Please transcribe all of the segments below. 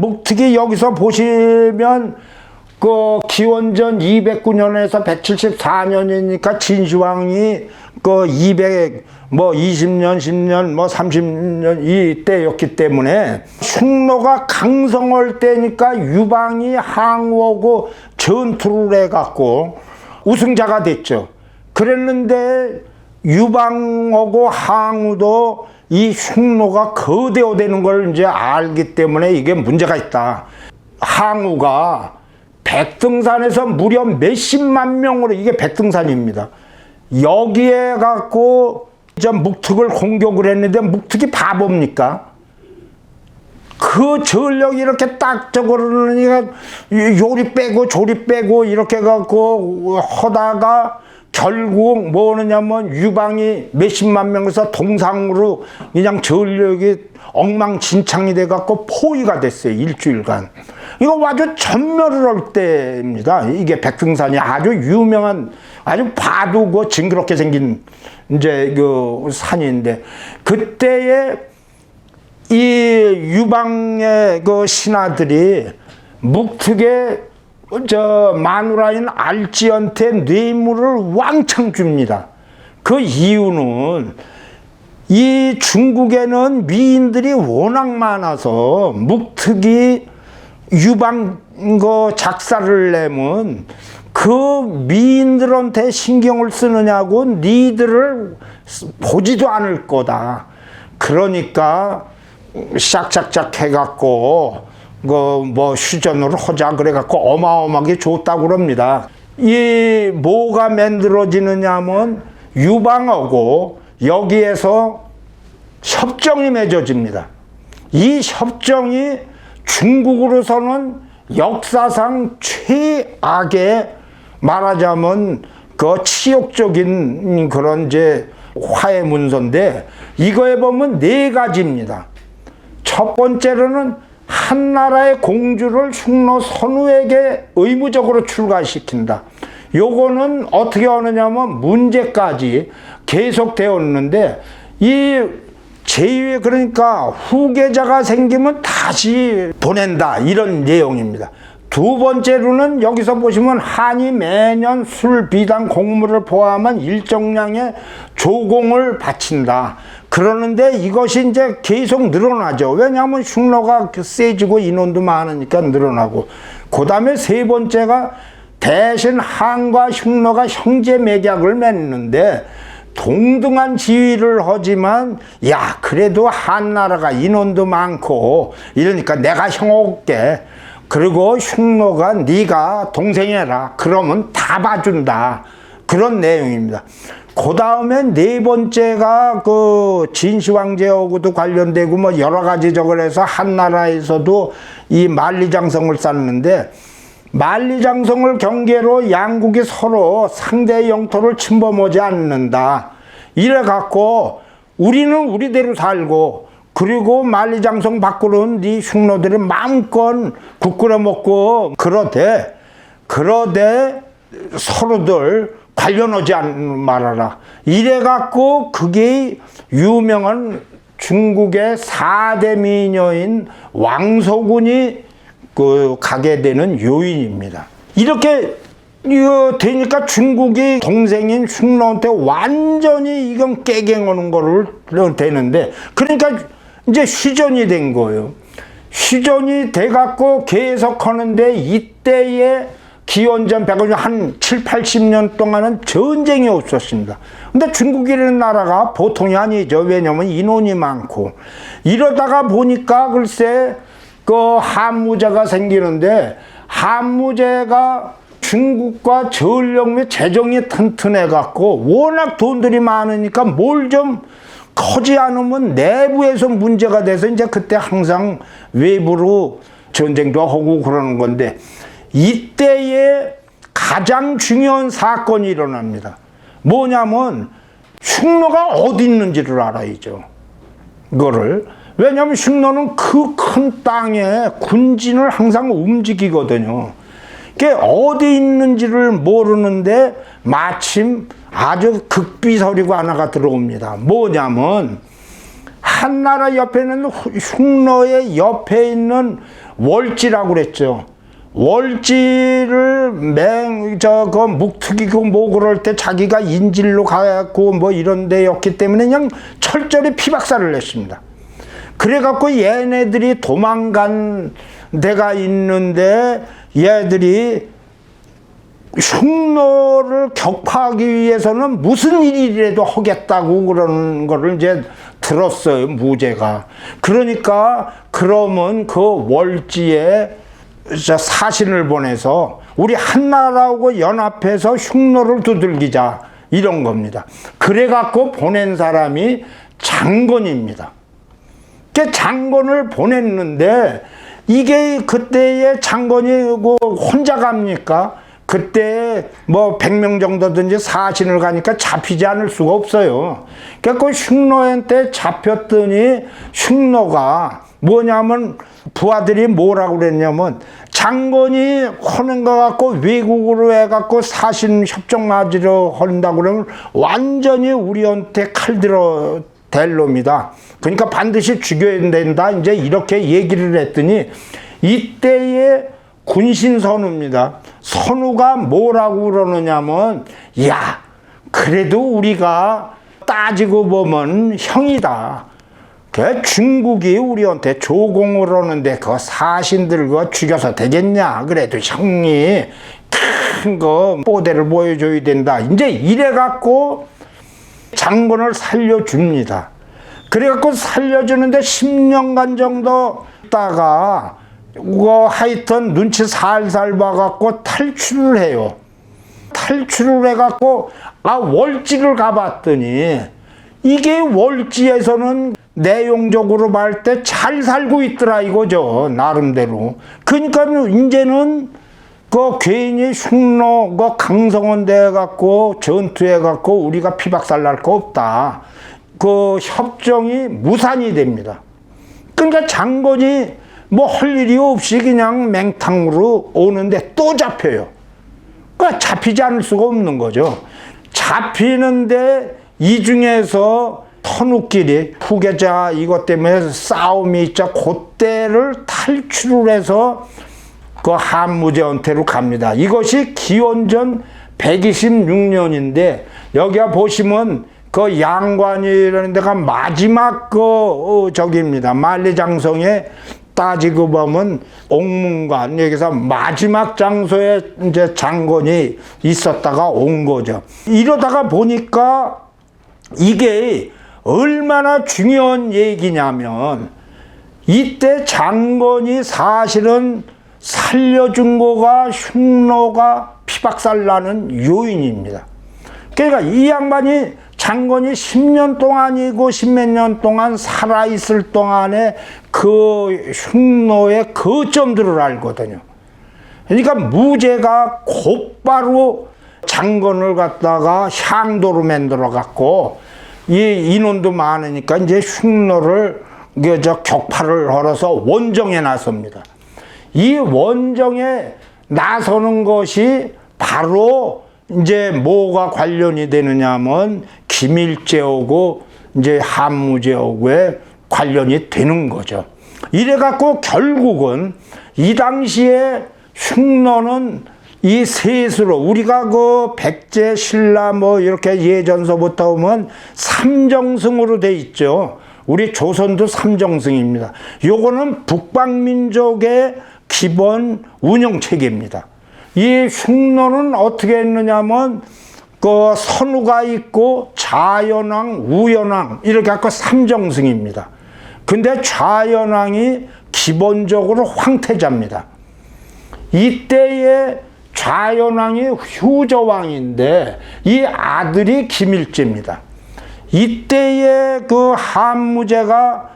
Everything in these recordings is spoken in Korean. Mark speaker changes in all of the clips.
Speaker 1: 묵특이 여기서 보시면 그 기원전 209년에서 174년이니까 진시황이 그 200 뭐 20년, 10년, 뭐 30년 이때였기 때문에 흉노가 강성할 때니까 유방이 항우하고 전투를 해갖고 우승자가 됐죠. 그랬는데 유방하고 항우도 이 흉노가 거대화되는 걸 이제 알기 때문에 이게 문제가 있다. 항우가 백등산에서 무려 몇십만 명으로, 이게 백등산입니다. 여기에 갖고 묵특을 공격을 했는데 묵특이 바보입니까? 그 전력이 이렇게 딱 저거르니까 요리 빼고 조리 빼고 이렇게 갖고 하다가 결국 뭐냐면 유방이 몇십만 명에서 동상으로 그냥 전력이 엉망진창이 돼 갖고 포위가 됐어요. 일주일간. 이거 아주 전멸을 할 때입니다. 이게 백등산이 아주 유명한, 아주 봐도 그 징그럽게 생긴 이제 그 산인데, 그때에 이 유방의 그 신하들이 묵특의 마누라인 알지한테 뇌물을 왕창 줍니다. 그 이유는 이 중국에는 미인들이 워낙 많아서 묵특이 유방 그 작사를 내면 그 미인들한테 신경을 쓰느냐고 니들을 보지도 않을 거다. 그러니까 샥샥샥 해갖고 뭐 휴전을 하자 그래갖고 어마어마하게 줬다고 그럽니다. 이 뭐가 만들어지느냐면 유방하고 여기에서 협정이 맺어집니다. 이 협정이 중국으로서는 역사상 최악의, 말하자면 그 치욕적인 그런 이제 화해 문서인데, 이거에 보면 네 가지입니다. 첫 번째로는 한 나라의 공주를 흉노 선우에게 의무적으로 출가시킨다. 요거는 어떻게 하느냐면 문제까지 계속되었는데, 이 제2의 그러니까 후계자가 생기면 다시 보낸다, 이런 내용입니다. 두 번째로는 여기서 보시면 한이 매년 술, 비단, 곡물을 포함한 일정량의 조공을 바친다. 그러는데 이것이 이제 계속 늘어나죠. 왜냐하면 흉노가 세지고 인원도 많으니까 늘어나고. 그 다음에 세 번째가 대신 한과 흉노가 형제 매약을 맺는데, 동등한 지위를 하지만 야 그래도 한나라가 인원도 많고 이러니까 내가 형올게. 그리고 흉노가 네가 동생이라 그러면 다 봐준다. 그런 내용입니다. 그 다음에 네 번째가 그 진시황제하고도 관련되고 뭐 여러 가지 저걸 해서 한나라에서도 이 만리장성을 쌓는데, 만리장성을 경계로 양국이 서로 상대의 영토를 침범하지 않는다. 이래 갖고 우리는 우리대로 살고, 그리고 만리장성 밖으로는 네 흉노들이 마음껏 국 끓여 먹고 그러되 서로들 관련하지 말아라. 이래 갖고 그게 유명한 중국의 4대 미녀인 왕소군이 그 가게 되는 요인입니다. 이렇게 되니까 중국이 동생인 흉노한테 완전히 이건 깨갱하는 거를 되는데, 그러니까 이제 휴전이 된 거예요. 휴전이 돼갖고 계속하는데, 이때에 기원전 100년 한 7, 80년 동안은 전쟁이 없었습니다. 근데 중국이라는 나라가 보통이 아니죠. 왜냐면 인원이 많고. 이러다가 보니까 글쎄 그 한무제가 생기는데, 한무제가 중국과 전력 및 재정이 튼튼해 갖고 워낙 돈들이 많으니까 뭘 좀 커지 않으면 내부에서 문제가 돼서 이제 그때 항상 외부로 전쟁도 하고 그러는 건데, 이때에 가장 중요한 사건이 일어납니다. 뭐냐면 흉노가 어디 있는지를 알아야죠. 이거를. 왜냐하면 흉노는 그 큰 땅에 군진을 항상 움직이거든요. 그게 어디 있는지를 모르는데 마침 아주 극비서리가 하나가 들어옵니다. 뭐냐면 한나라 옆에는 흉노의 옆에 있는 월지라고 그랬죠. 월지를 그 묵특이고 뭐 그럴 때 자기가 인질로 가고 뭐 이런 데였기 때문에 그냥 철저히 피박살을 냈습니다. 그래갖고 얘네들이 도망간 데가 있는데 얘들이 흉노를 격파하기 위해서는 무슨 일이라도 하겠다고 그러는 거를 이제 들었어요, 무제가. 그러니까 그러면 그 월지에 사신을 보내서 우리 한나라하고 연합해서 흉노를 두들기자 이런 겁니다. 그래갖고 보낸 사람이 장건입니다. 그 장건을 보냈는데 이게 그때의 장건이 혼자 갑니까? 그때 뭐 100명 정도든지 사신을 가니까 잡히지 않을 수가 없어요. 그러니까 그 흉노한테 잡혔더니 흉노가 뭐냐면 부하들이 뭐라고 그랬냐면 장건이 하는 거 갖고 외국으로 해갖고 사신 협정 맞으려 한다고 그러면 완전히 우리한테 칼들어 댈 놈이다. 그러니까 반드시 죽여야 된다. 이제 이렇게 얘기를 했더니 이때의 군신 선우입니다. 선우가 뭐라고 그러느냐면 야 그래도 우리가 따지고 보면 형이다. 그 중국이 우리한테 조공을 하는데 그 사신들 그 죽여서 되겠냐. 그래도 형이 큰 거 뽀대를 보여줘야 된다. 이제 이래갖고 장군을 살려줍니다. 그래갖고 살려주는데 10년간 정도 있다가 하여튼 눈치 살살 봐갖고 탈출을 해요. 탈출을 해갖고 월지를 가봤더니 이게 월지에서는 내용적으로 볼 때 잘 살고 있더라 이거죠, 나름대로. 그러니까 이제는 그 괜히 흉노 그 강성원 돼갖고 전투해갖고 우리가 피박살 날 거 없다. 그 협정이 무산이 됩니다. 그러니까 장건이 뭐 할 일이 없이 그냥 맹탕으로 오는데 또 잡혀요. 그러니까 잡히지 않을 수가 없는 거죠. 잡히는데 이 중에서 터줏길이 후계자 이것 때문에 싸움이 있자 그때를 탈출을 해서 그 한무제한테로 갑니다. 이것이 기원전 126년인데 여기가 보시면 그 양관이라는 데가 마지막 저기입니다. 만리장성에 따지고 보면 옥문관 여기서 마지막 장소에 이제 장건이 있었다가 온 거죠. 이러다가 보니까 이게 얼마나 중요한 얘기냐면 이때 장건이 사실은 살려준 거가 흉노가 피박살 나는 요인입니다. 그러니까 이 양반이 장건이 10년 동안이고 10몇 년 동안 살아있을 동안에 그 흉노의 거점들을 알거든요. 그러니까 무제가 곧바로 장건을 갖다가 향도로 만들어 갖고 이 인원도 많으니까 이제 흉노를 격파를 걸어서 원정에 나섭니다. 이 원정에 나서는 것이 바로 이제 뭐가 관련이 되느냐면 김일제하고 이제 한무제하고의 관련이 되는 거죠. 이래갖고 결국은 이 당시에 흉노는 이 셋으로 우리가 그 백제 신라 뭐 이렇게 예전서부터 보면 삼정승으로 돼 있죠. 우리 조선도 삼정승입니다. 요거는 북방민족의 기본 운영체계입니다. 이 흉노는 어떻게 했느냐면 그 선우가 있고 좌연왕, 우연왕 이렇게 갖고 삼정승입니다. 근데 좌연왕이 기본적으로 황태자입니다. 이때의 좌연왕이 휴저왕인데 이 아들이 김일제입니다. 이때의 그 한무제가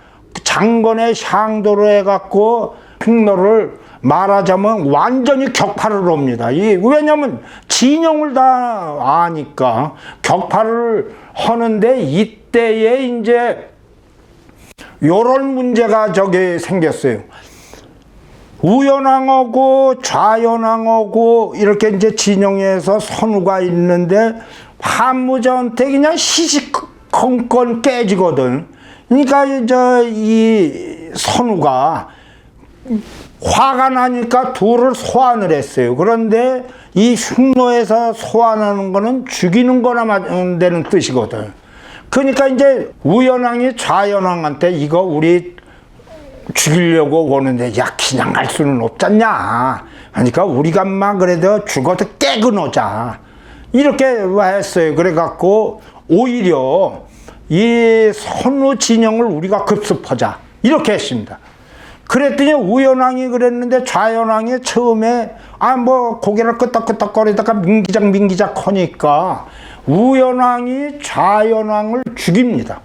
Speaker 1: 장건의 향도로 해갖고 흉노를 말하자면 완전히 격파를 합니다. 왜냐면 진영을 다 아니까 격파를 하는데 이때에 이제 요런 문제가 저기 생겼어요. 우연왕하고 좌연왕하고 이렇게 이제 진영에서 선우가 있는데 한무제한테 그냥 시시건건 깨지거든. 그러니까 이 선우가 화가 나니까 둘을 소환을 했어요. 그런데 이 흉노에서 소환하는 거는 죽이는 거나 되는 뜻이거든. 그러니까 이제 우연왕이 좌연왕한테 이거 우리 죽이려고 오는데 야 그냥 갈 수는 없잖냐. 그러니까 우리가 막 그래도 죽어도 깨그노자 이렇게 했어요. 그래갖고 오히려 이 선우 진영을 우리가 급습하자 이렇게 했습니다. 그랬더니 우연왕이 그랬는데 좌연왕이 처음에 뭐 고개를 끄덕끄덕거리다가 민기작 하니까 우연왕이 좌연왕을 죽입니다.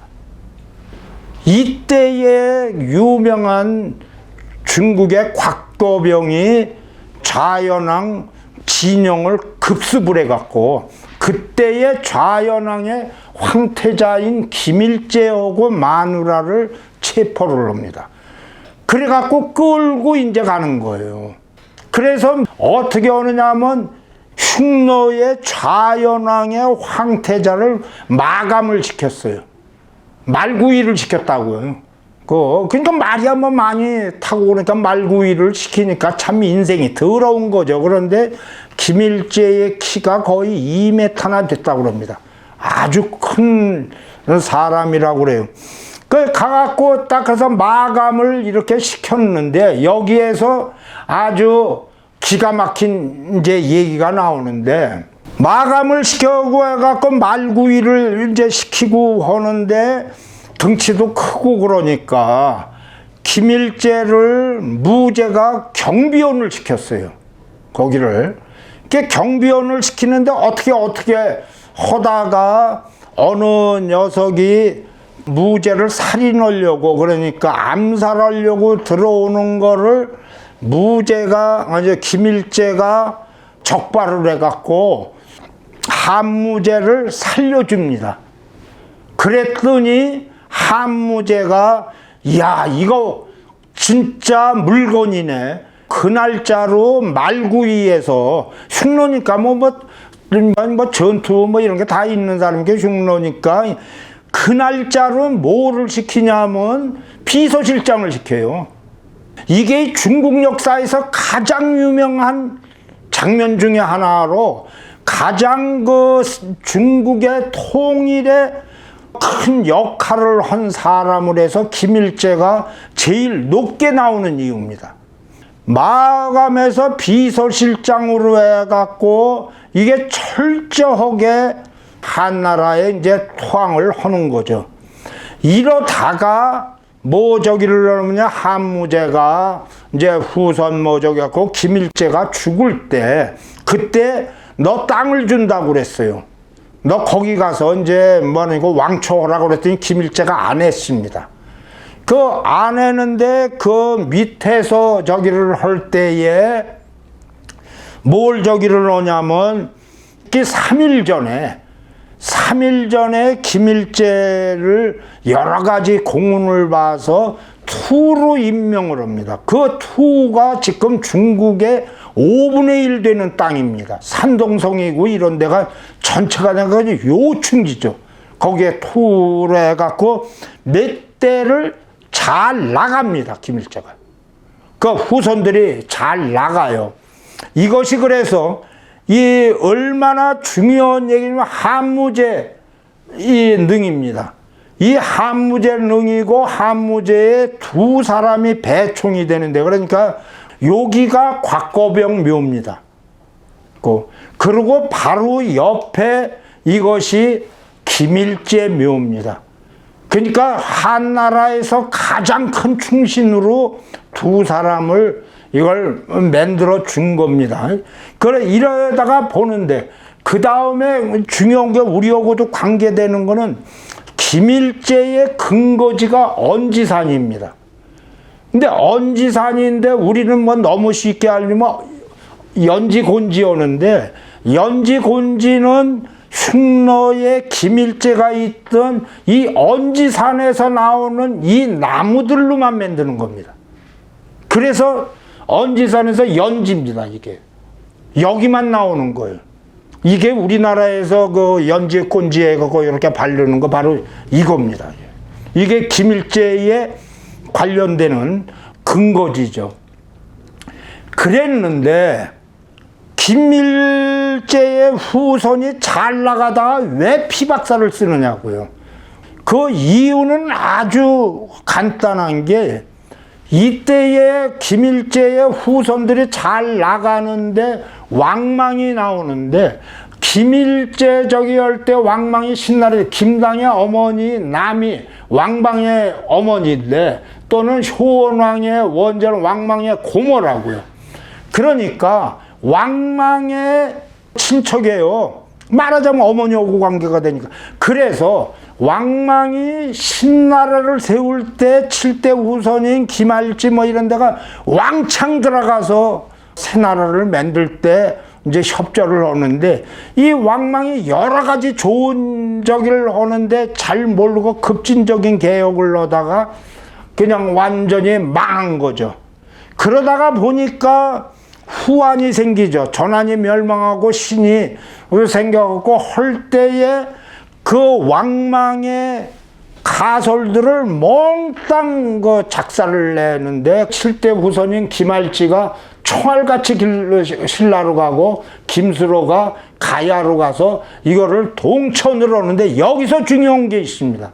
Speaker 1: 이때에 유명한 중국의 곽도병이 좌연왕 진영을 급습을 해갖고 그때의 좌연왕의 황태자인 김일제하고 마누라를 체포를 합니다. 그래갖고 끌고 이제 가는 거예요. 그래서 어떻게 오느냐 하면 흉노의 좌연왕의 황태자를 마감을 시켰어요. 말구이를 시켰다고요. 그러니까 말이 한번 많이 타고 오니까 말구이를 시키니까 참 인생이 더러운 거죠. 그런데 김일제의 키가 거의 2m나 됐다고 합니다. 아주 큰 사람이라고 그래요. 그 가갖고 딱 해서 마감을 이렇게 시켰는데 여기에서 아주 기가 막힌 이제 얘기가 나오는데 마감을 시켜고 해갖고 말구이를 이제 시키고 하는데 덩치도 크고 그러니까 김일제를 무제가 경비원을 시켰어요. 거기를. 경비원을 시키는데 어떻게 하다가 어느 녀석이 무제를 살인하려고 그러니까 암살하려고 들어오는 거를 무제가 김일제가 적발을 해갖고 한무제를 살려줍니다. 그랬더니 한무제가 야 이거 진짜 물건이네. 그 날짜로 말구이에서 흉노니까 뭐 전투 뭐 이런 게 다 있는 사람이 흉노니까 그 날짜로 뭐를 시키냐면 비서실장을 시켜요. 이게 중국 역사에서 가장 유명한 장면 중에 하나로 가장 중국의 통일에 큰 역할을 한 사람을 해서 김일제가 제일 높게 나오는 이유입니다. 마감해서 비서실장으로 해갖고 이게 철저하게 한나라에 이제 토항을 하는 거죠. 이러다가 저기를 하느냐 한무제가 이제 후선 저기 갖고 김일제가 죽을 때 그때 너 땅을 준다고 그랬어요. 너 거기 가서 이제 이거 왕초하라고 그랬더니 김일제가 안 했습니다. 안 했는데 그 밑에서 저기를 할 때에 뭘 저기를 하냐면 3일 전에 김일제를 여러 가지 공운을 봐서 투로 임명을 합니다. 그 투가 지금 중국의 5분의 1 되는 땅입니다. 산동성이고 이런 데가 전체가 요충지죠. 거기에 투를 해갖고 몇 대를 잘 나갑니다. 김일제가. 그 후손들이 잘 나가요. 이것이 그래서 이 얼마나 중요한 얘기냐면 한무제 이 능입니다. 이 한무제 능이고 한무제의 두 사람이 배총이 되는데 그러니까 여기가 곽거병 묘입니다. 그리고 바로 옆에 이것이 김일제 묘입니다. 그러니까 한나라에서 가장 큰 충신으로 두 사람을 이걸 만들어 준 겁니다. 그래 이러다가 보는데 그 다음에 중요한 게 우리하고도 관계되는 거는 김일제의 근거지가 언지산입니다. 근데 언지산인데 우리는 너무 쉽게 알면 연지곤지 오는데 연지곤지는 흉노에 김일제가 있던 이 언지산에서 나오는 이 나무들로만 만드는 겁니다. 그래서 언지산에서 연지입니다. 이게 여기만 나오는 거예요. 이게 우리나라에서 그 연지곤지에 이렇게 바르는 거 바로 이겁니다. 이게 김일제에 관련되는 근거지죠. 그랬는데 김일제의 후손이 잘 나가다가 왜 피박사를 쓰느냐고요. 그 이유는 아주 간단한 게 이때의 김일제의 후손들이 잘 나가는데 왕망이 나오는데 김일제 저기 할 때 왕망이 신나래 김당의 어머니 남이 왕방의 어머니인데 또는 효원왕의 원제는 왕망의 고모라고요. 그러니까 왕망의 친척이에요. 말하자면 어머니하고 관계가 되니까. 그래서 왕망이 신나라를 세울 때 7대 후손인 김할지 뭐 이런 데가 왕창 들어가서 새나라를 만들 때 이제 협조를 하는데 이 왕망이 여러 가지 좋은 저기를 하는데 잘 모르고 급진적인 개혁을 하다가 그냥 완전히 망한 거죠. 그러다가 보니까 후한이 생기죠. 전한이 멸망하고 신이 생겨갖고 할 때에 그 왕망의 가설들을 몽땅 그 작사를 내는데 7대 후손인 김할지가 총알같이 신라로 가고 김수로가 가야로 가서 이거를 동천으로 오는데 여기서 중요한 게 있습니다.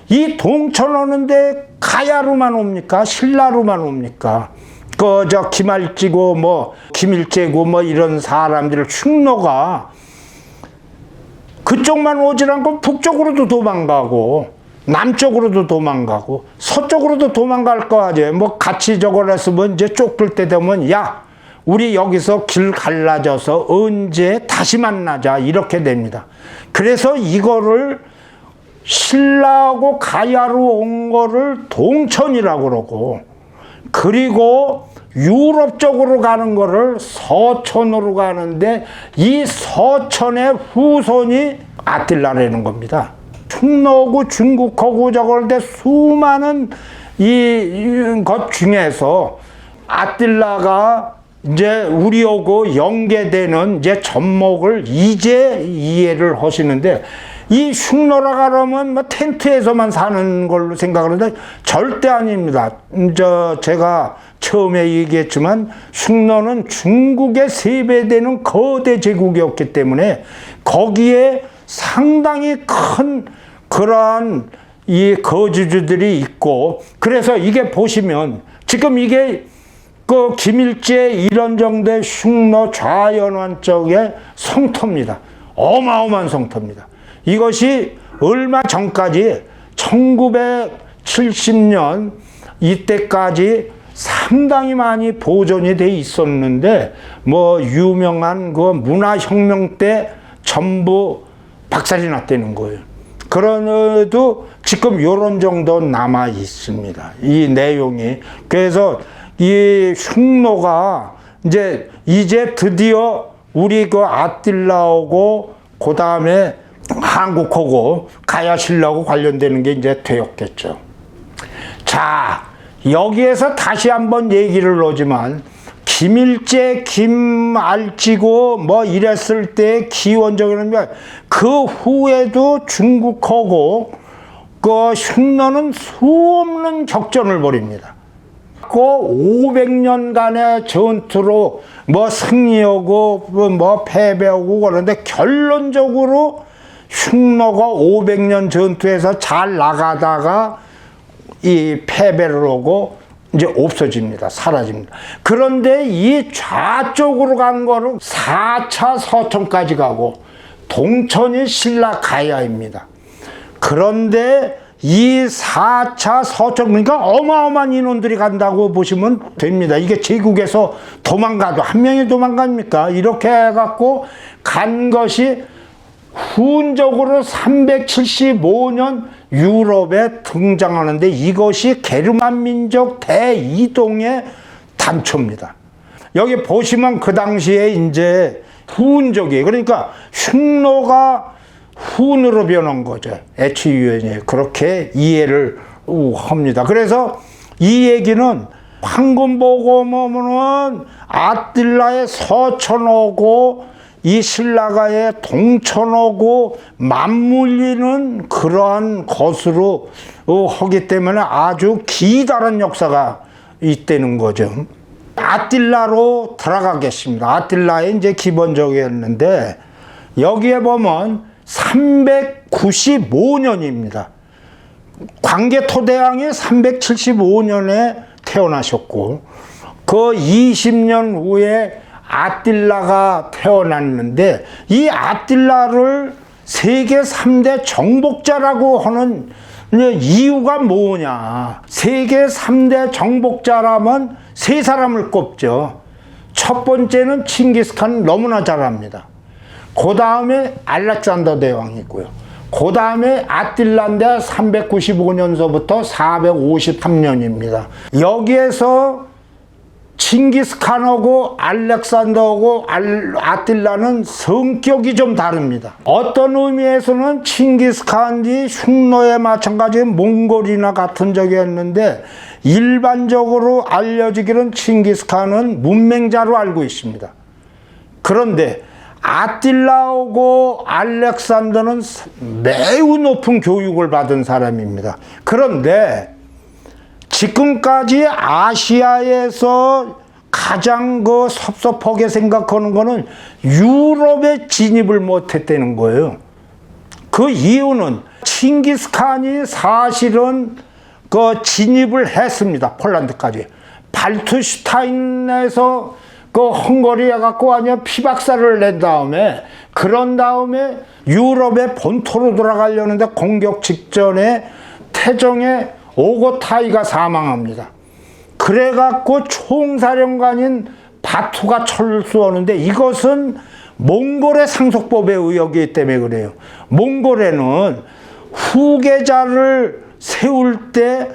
Speaker 1: 이 동천 오는데 가야로만 옵니까? 신라로만 옵니까? 저 김할지고 뭐 김일제고 뭐 이런 사람들 충노가 그쪽만 오질 않고 북쪽으로도 도망가고 남쪽으로도 도망가고 서쪽으로도 도망갈 거 아니에요. 뭐 같이 저걸 했으면 이제 쫓길 때 되면 야 우리 여기서 길 갈라져서 언제 다시 만나자 이렇게 됩니다. 그래서 이거를 신라하고 가야로 온 거를 동천이라고 그러고 그리고 유럽 쪽으로 가는 거를 서천으로 가는데 이 서천의 후손이 아틸라라는 겁니다. 충노하고 중국하고 저걸 수많은 이 것 중에서 아틸라가 이제 우리하고 연계되는 이제 접목을 이제 이해를 하시는데 이 흉노라 그러면 뭐 텐트에서만 사는 걸로 생각하는데 절대 아닙니다. 제가 처음에 얘기했지만 흉노는 중국의 3배 되는 거대 제국이었기 때문에 거기에 상당히 큰 그러한 이 거주주들이 있고 그래서 이게 보시면 지금 이게 그 김일제 이런 정도의 흉노 좌연원 쪽의 성터입니다. 어마어마한 성터입니다. 이것이 얼마 전까지 1970년 이때까지 상당히 많이 보존이 돼 있었는데 뭐 유명한 그 문화혁명 때 전부 박살이 났다는 거예요. 그런데도 지금 요런 정도 남아 있습니다. 이 내용이. 그래서 이 흉노가 이제 드디어 우리 그 아틸라하고 그 다음에 한국하고 가야신라하고 관련되는 게 이제 되었겠죠. 자, 여기에서 다시 한번 얘기를 하지만 김일제, 김알지고 뭐 이랬을 때 기원적인 그 후에도 중국하고 그 흉노는 수없는 격전을 벌입니다. 그 500년간의 전투로 뭐 승리하고 뭐 패배하고 그러는데 결론적으로 흉노가 500년 전투에서 잘 나가다가 이 패배를 하고 이제 없어집니다. 사라집니다. 그런데 이 좌쪽으로 간 거는 4차 서천까지 가고 동천이 신라 가야입니다. 그런데 이 4차 서천 그러니까 어마어마한 인원들이 간다고 보시면 됩니다. 이게 제국에서 도망가도 한 명이 도망갑니까? 이렇게 해갖고 간 것이 훈적으로 375년 유럽에 등장하는데 이것이 게르만 민족 대이동의 단초입니다. 여기 보시면 그 당시에 이제 훈족이에요. 그러니까 흉노가 훈으로 변한 거죠. 애치유연이 그렇게 이해를 합니다. 그래서 이 얘기는 황금 보고 보면은 아틸라의 서천오고 이 신라가에 동천하고 맞물리는 그러한 것으로 하기 때문에 아주 기다란 역사가 있다는 거죠. 아틸라로 들어가겠습니다. 아틸라의 이제 기본적이었는데 여기에 보면 395년입니다. 광개토대왕이 375년에 태어나셨고 그 20년 후에 아틸라가 태어났는데 이 아틸라를 세계 3대 정복자라고 하는 이유가 뭐냐. 세계 3대 정복자라면 세 사람을 꼽죠. 첫 번째는 칭기스칸 너무나 잘 압니다. 그 다음에 알렉산더 대왕이고요. 그 다음에 아틸라인데 395년서부터 453년입니다. 여기에서 칭기스칸하고 알렉산더하고 아틸라는 성격이 좀 다릅니다. 어떤 의미에서는 칭기스칸이 흉노에 마찬가지 몽골이나 같은 적이었는데 일반적으로 알려지기는 칭기스칸은 문맹자로 알고 있습니다. 그런데 아틸라하고 알렉산더는 매우 높은 교육을 받은 사람입니다. 그런데 지금까지 아시아에서 가장 섭섭하게 생각하는 거는 유럽에 진입을 못했다는 거예요. 그 이유는 칭기스칸이 사실은 진입을 했습니다. 폴란드까지. 발투슈타인에서 헝가리에 갖고 아니야 피박사를 낸 다음에 그런 다음에 유럽의 본토로 돌아가려는데 공격 직전에 태정에 오고타이가 사망합니다. 그래갖고 총사령관인 바투가 철수하는데 이것은 몽골의 상속법에 의하기 때문에 그래요. 몽골에는 후계자를 세울 때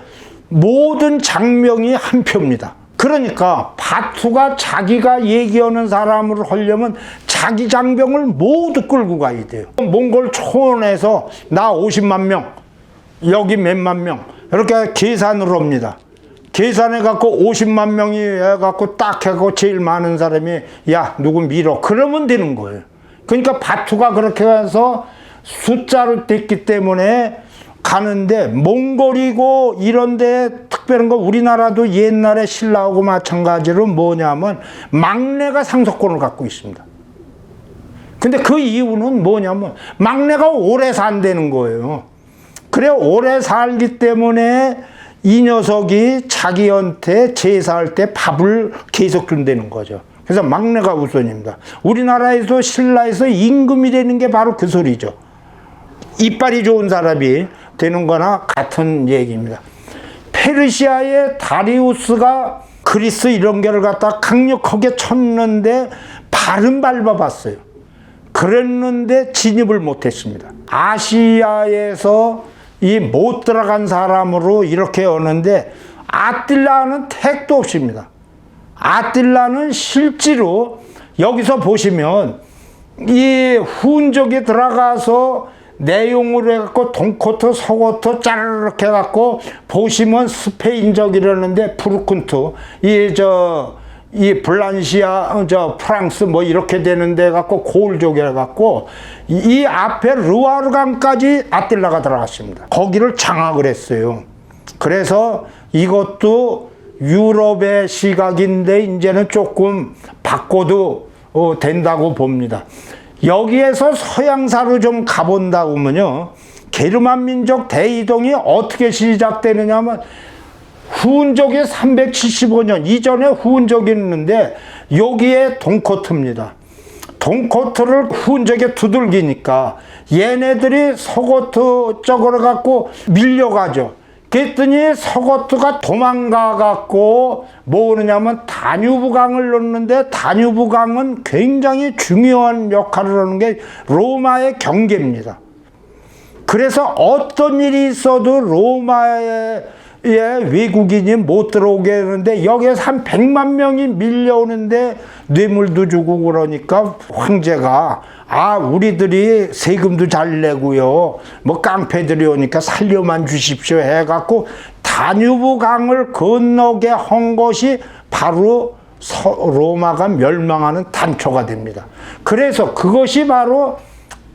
Speaker 1: 모든 장명이 한 표입니다. 그러니까 바투가 자기가 얘기하는 사람으로 하려면 자기 장병을 모두 끌고 가야 돼요. 몽골 초원에서 나 50만 명, 여기 몇만 명 이렇게 계산을 합니다. 계산해갖고 50만 명이 해갖고 딱 해갖고 제일 많은 사람이 야 누구 밀어 그러면 되는 거예요. 그러니까 바투가 그렇게 해서 숫자를 뗐기 때문에 가는데 몽골이고 이런데 특별한 거 우리나라도 옛날에 신라하고 마찬가지로 뭐냐면 막내가 상속권을 갖고 있습니다. 근데 그 이유는 뭐냐면 막내가 오래 산다는 거예요. 그래 오래 살기 때문에 이 녀석이 자기한테 제사할 때 밥을 계속 준다는 거죠. 그래서 막내가 우선입니다. 우리나라에서 신라에서 임금이 되는 게 바로 그 소리죠. 이빨이 좋은 사람이 되는 거나 같은 얘기입니다. 페르시아의 다리우스가 그리스 이런 게를 갖다 강력하게 쳤는데 발은 밟아봤어요. 그랬는데 진입을 못했습니다. 아시아에서 이 못 들어간 사람으로 이렇게 오는데 아틸라는 택도 없습니다. 아틸라는 실제로 여기서 보시면 이 훈족이 들어가서 내용으로 해갖고 동코트, 서코트 짜르륵 해갖고 보시면 스페인적이라는데 푸르쿤트 이 블란시아 프랑스 뭐 이렇게 되는데 갖고 고울족이 해갖고 이 앞에 르와르강까지 아틸라가 들어갔습니다. 거기를 장악을 했어요. 그래서 이것도 유럽의 시각인데 이제는 조금 바꿔도 된다고 봅니다. 여기에서 서양사로 좀 가본다고 하면요. 게르만 민족 대이동이 어떻게 시작되느냐 하면 후운족이 375년 이전에 후운족이 있는데 여기에 동코트입니다. 동코트를 후운족에 두들기니까 얘네들이 서고트 쪽으로 갖고 밀려가죠. 그랬더니 서고트가 도망가 갖고 뭐 하느냐면 다뉴브강을 놓는데 다뉴브강은 굉장히 중요한 역할을 하는 게 로마의 경계입니다. 그래서 어떤 일이 있어도 로마의 외국인이 못 들어오게 하는데 여기에서 한 100만 명이 밀려오는데 뇌물도 주고 그러니까 황제가 우리들이 세금도 잘 내고요 뭐 깡패들이 오니까 살려만 주십시오 해갖고 다뉴브 강을 건너게 한 것이 바로 로마가 멸망하는 단초가 됩니다. 그래서 그것이 바로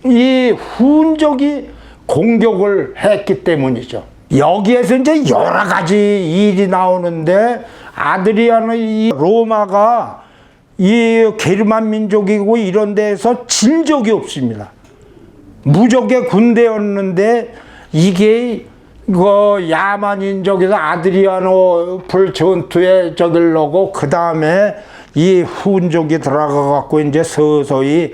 Speaker 1: 이 후운족이 공격을 했기 때문이죠. 여기에서 이제 여러 가지 일이 나오는데, 아드리아노 이 로마가 이 게르만 민족이고 이런 데에서 진 적이 없습니다. 무적의 군대였는데, 이게 야만인족에서 아드리아노 풀 전투에 저들러고, 그 다음에 이 후운족이 들어가 갖고 이제 서서히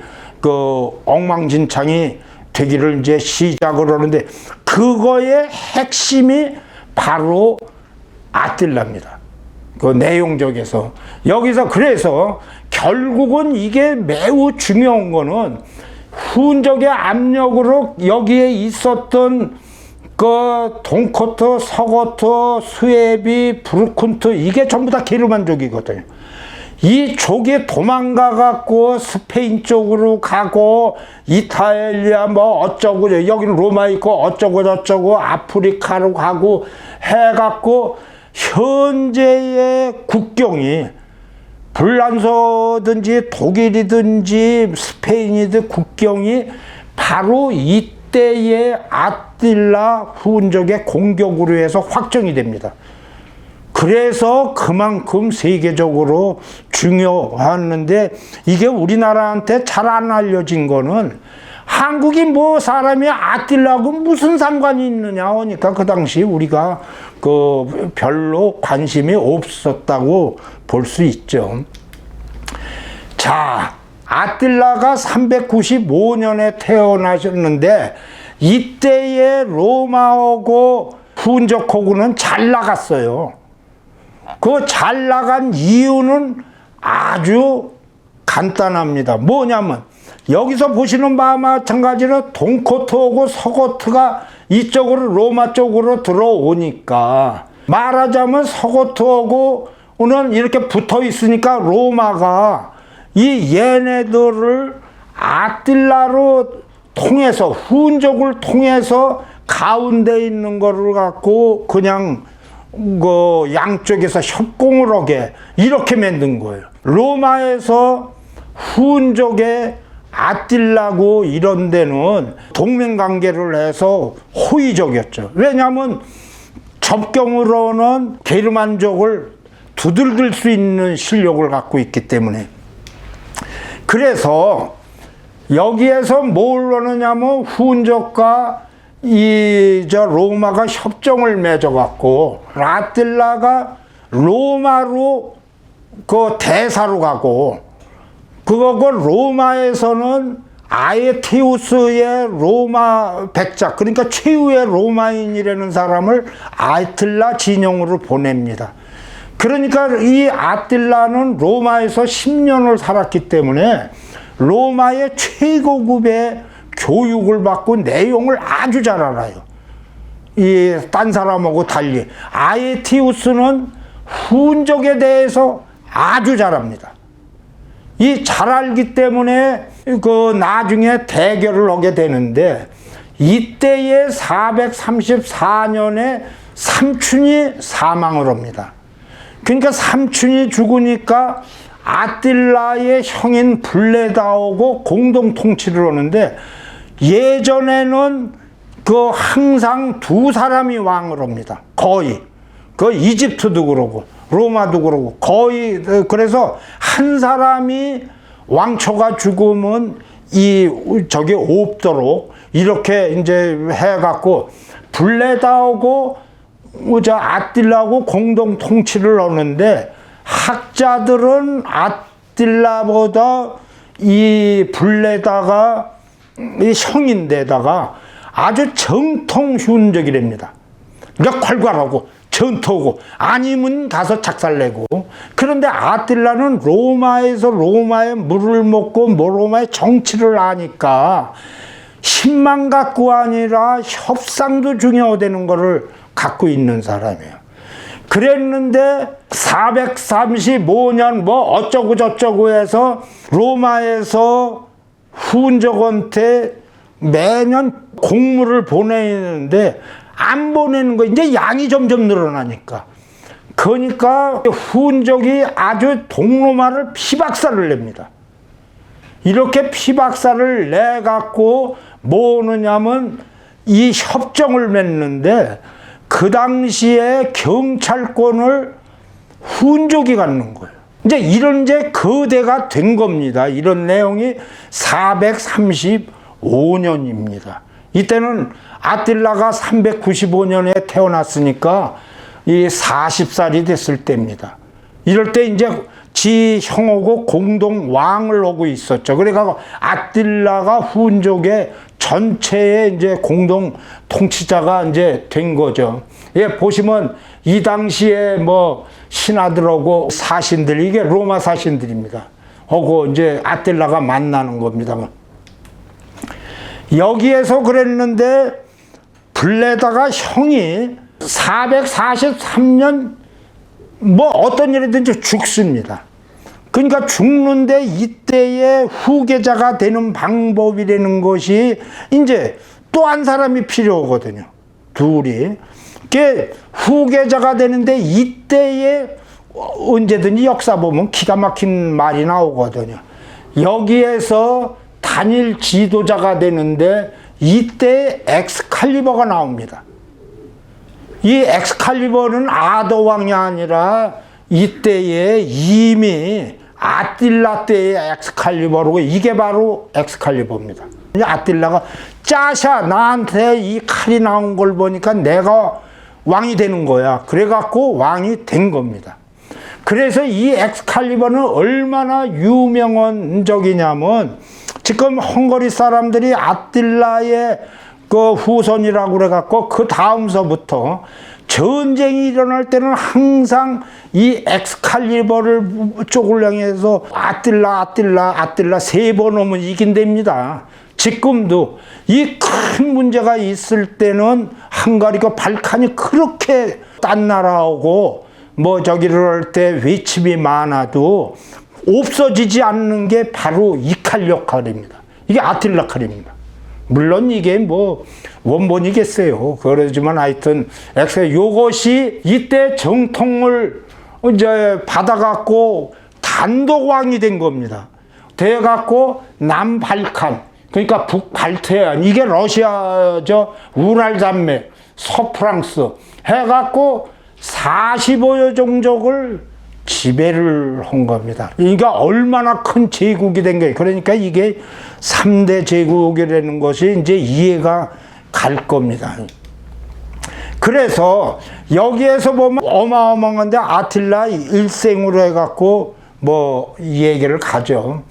Speaker 1: 엉망진창이 되기를 이제 시작을 하는데, 그거의 핵심이 바로 아틸라입니다. 그 내용적에서. 여기서 그래서 결국은 이게 매우 중요한 거는, 후운족의 압력으로 여기에 있었던 동코트, 서고트, 수에비, 브루쿤트, 이게 전부 다 게르만족이거든요. 이 족이 도망가 갖고 스페인 쪽으로 가고, 이탈리아 뭐 어쩌고, 여기는 로마 있고 어쩌고 저쩌고 아프리카로 가고 해갖고, 현재의 국경이 불란서든지 독일이든지 스페인이든 국경이 바로 이때의 아틸라 후운족의 공격으로 해서 확정이 됩니다. 그래서 그만큼 세계적으로 중요하는데, 이게 우리나라한테 잘 안 알려진 거는, 한국이 뭐 사람이 아틸라하고 무슨 상관이 있느냐 하니까 그 당시 우리가 별로 관심이 없었다고 볼 수 있죠. 자, 아틸라가 395년에 태어나셨는데, 이때의 로마하고 후운족하고는 잘 나갔어요. 그 잘 나간 이유는 아주 간단합니다. 뭐냐면, 여기서 보시는 바와 마찬가지로 동코트하고 서고트가 이쪽으로 로마 쪽으로 들어오니까, 말하자면 서고트하고는 이렇게 붙어 있으니까 로마가 이 얘네들을 아틸라로 통해서, 후운족을 통해서 가운데 있는 거를 갖고 그냥 양쪽에서 협공을 하게 이렇게 만든 거예요. 로마에서 후운족의 아틸라고 이런 데는 동맹관계를 해서 호의적이었죠. 왜냐하면 접경으로는 게르만족을 두들길 수 있는 실력을 갖고 있기 때문에. 그래서 여기에서 뭘 하느냐면, 후운족과 로마가 협정을 맺어갖고, 아틸라가 로마로 대사로 가고, 로마에서는 아에티우스의 로마 백작, 그러니까 최후의 로마인이라는 사람을 아틸라 진영으로 보냅니다. 그러니까 이 아틸라는 로마에서 10년을 살았기 때문에 로마의 최고급의 교육을 받고 내용을 아주 잘 알아요. 딴 사람하고 달리. 아에티우스는 후운족에 대해서 아주 잘합니다. 잘 알기 때문에 나중에 대결을 하게 되는데, 이때의 434년에 삼촌이 사망을 합니다. 그러니까 삼촌이 죽으니까 아틸라의 형인 블레다하고 공동 통치를 하는데, 예전에는 항상 두 사람이 왕을 합니다. 거의. 이집트도 그러고 로마도 그러고 거의. 그래서 한 사람이 왕초가 죽으면 저게 없도록 이렇게 이제 해갖고, 블레다하고 아틸라하고 공동 통치를 하는데, 학자들은 아틸라보다 이 블레다가 이 형인데다가 아주 정통 후운족이랍니다. 그러니까 콸콸하고 전투하고, 아니면 가서 작살내고. 그런데 아틸라는 로마에서 로마의 물을 먹고 로마의 정치를 아니까 힘만 갖고 아니라 협상도 중요하다는 거를 갖고 있는 사람이에요. 그랬는데 435년 뭐 어쩌고 저쩌고 해서 로마에서 후운족한테 매년 공물을 보내는데 안 보내는 거, 이제 양이 점점 늘어나니까. 그러니까 훈족이 아주 동로마를 피박살을 냅니다. 이렇게 피박살을 내갖고 뭐느냐면 이 협정을 맺는데 그 당시에 경찰권을 훈족이 갖는 거예요. 이제 이런 이제 거대가 된 겁니다. 이런 내용이 435년입니다. 이때는 아틸라가 395년에 태어났으니까 이 40살이 됐을 때입니다. 이럴 때 이제 지 형하고 공동 왕을 하고 있었죠. 그러니까 아틸라가 훈족의 전체의 이제 공동 통치자가 이제 된 거죠. 예, 보시면 이 당시에 뭐 신하들하고 사신들, 이게 로마 사신들입니다. 하고 이제 아틸라가 만나는 겁니다. 여기에서 그랬는데 블레다가 형이 443년 뭐 어떤 일이든지 죽습니다. 그러니까 죽는데 이때의 후계자가 되는 방법이라는 것이 이제 또 한 사람이 필요하거든요. 둘이. 그 후계자가 되는데 이때에 언제든지 역사 보면 기가 막힌 말이 나오거든요. 여기에서 단일 지도자가 되는데 이때 엑스칼리버가 나옵니다. 이 엑스칼리버는 아도왕이 아니라 이때에 이미 아틸라 때의 엑스칼리버로, 이게 바로 엑스칼리버입니다. 아틸라가 짜샤 나한테 이 칼이 나온 걸 보니까 내가 왕이 되는 거야. 그래갖고 왕이 된 겁니다. 그래서 이 엑스칼리버는 얼마나 유명한 적이냐면 지금 헝가리 사람들이 아틸라의 그 후손이라고 그래갖고 그 다음서부터 전쟁이 일어날 때는 항상 이 엑스칼리버를 쪽을 향해서 아틸라 세 번 오면 이긴답니다. 지금도 이 큰 문제가 있을 때는 헝가리가 발칸이 그렇게 딴 나라하고 뭐 저기를 할 때 외침이 많아도 없어지지 않는 게 바로 이 칼 역할입니다. 이게 아틸라 칼입니다. 물론 이게 뭐 원본이겠어요. 그러지만 하여튼 요것이 이때 정통을 이제 받아갖고 단독 왕이 된 겁니다. 돼갖고 남발칸, 그러니까 북발트해안, 이게 러시아죠. 우랄 산맥, 서프랑스 해갖고 45여 종족을 지배를 한 겁니다. 그러니까 얼마나 큰 제국이 된 거예요. 그러니까 이게 3대 제국이라는 것이 이제 이해가 갈 겁니다. 그래서 여기에서 보면 어마어마한데 아틸라 일생으로 해갖고 뭐 이 얘기를 가죠.